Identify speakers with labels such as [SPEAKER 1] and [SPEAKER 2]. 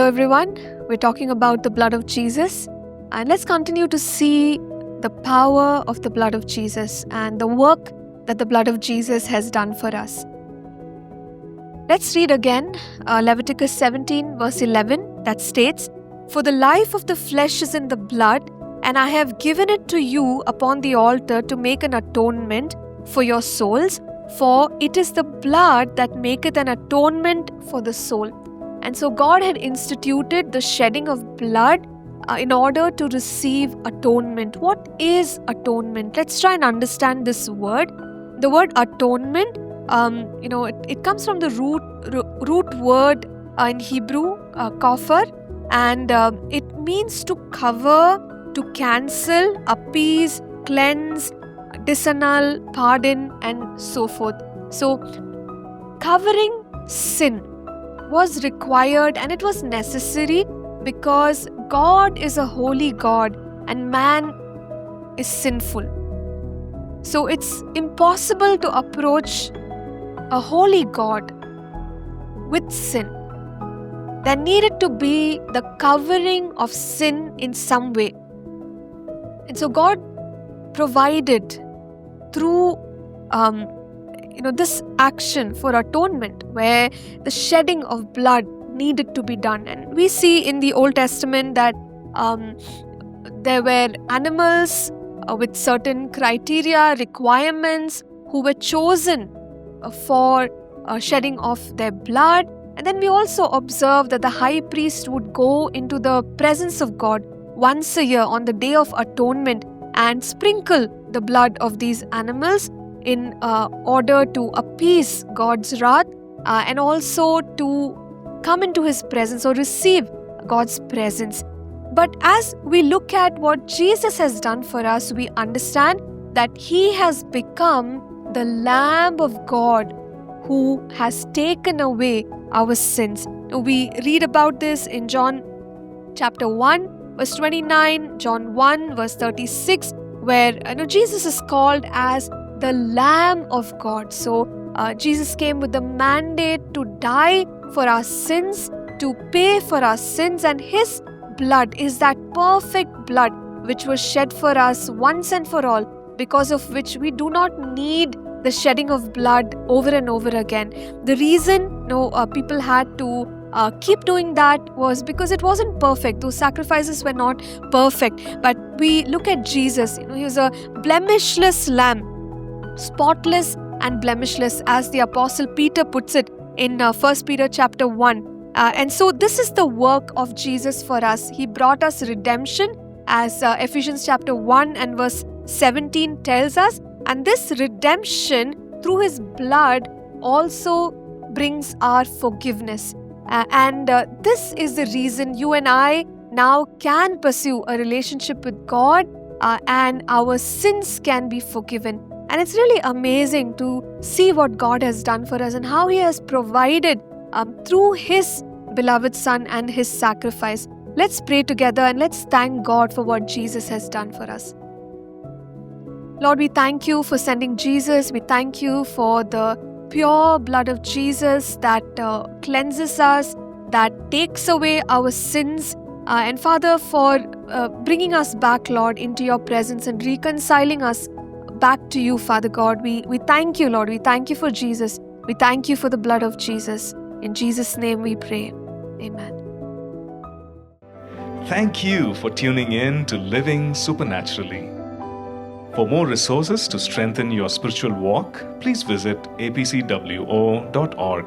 [SPEAKER 1] Hello everyone, we're talking about the blood of Jesus, and let's continue to see the power of the blood of Jesus and the work that the blood of Jesus has done for us. Let's read again Leviticus 17 verse 11 that states, "For the life of the flesh is in the blood, and I have given it to you upon the altar to make an atonement for your souls, for it is the blood that maketh an atonement for the soul." And so God had instituted the shedding of blood in order to receive atonement. What is atonement? Let's try and understand this word. The word atonement, it comes from the root word in Hebrew, kafar, and it means to cover, to cancel, appease, cleanse, disannul, pardon, and so forth. So, covering sin was required and it was necessary because God is a holy God and man is sinful. So it's impossible to approach a holy God with sin. There needed to be the covering of sin in some way. And so God provided through this action for atonement where the shedding of blood needed to be done. And we see in the Old Testament that there were animals with certain criteria, requirements, who were chosen for shedding of their blood. And then we also observe that the high priest would go into the presence of God once a year on the Day of Atonement and sprinkle the blood of these animals in order to appease God's wrath and also to come into His presence or receive God's presence. But as we look at what Jesus has done for us, we understand that He has become the Lamb of God who has taken away our sins. We read about this in John chapter 1 verse 29, John 1 verse 36, where Jesus is called as the Lamb of God. So Jesus came with the mandate to die for our sins, to pay for our sins, and His blood is that perfect blood which was shed for us once and for all, because of which we do not need the shedding of blood over and over again. The reason people had to keep doing that was because it wasn't perfect. Those sacrifices were not perfect. But we look at Jesus, He was a blemishless lamb, spotless and blemishless, as the Apostle Peter puts it in 1 Peter chapter 1. And so this is the work of Jesus for us. He brought us redemption, as Ephesians chapter 1 and verse 17 tells us. And this redemption through His blood also brings our forgiveness. And this is the reason you and I now can pursue a relationship with God and our sins can be forgiven. And it's really amazing to see what God has done for us and how He has provided through His beloved Son and His sacrifice. Let's pray together and let's thank God for what Jesus has done for us. Lord, we thank You for sending Jesus. We thank You for the pure blood of Jesus that cleanses us, that takes away our sins. And Father, for bringing us back, Lord, into Your presence and reconciling us back to You, Father God. We thank You, Lord. We thank You for Jesus. We thank You for the blood of Jesus. In Jesus' name we pray. Amen.
[SPEAKER 2] Thank you for tuning in to Living Supernaturally. For more resources to strengthen your spiritual walk, please visit apcwo.org.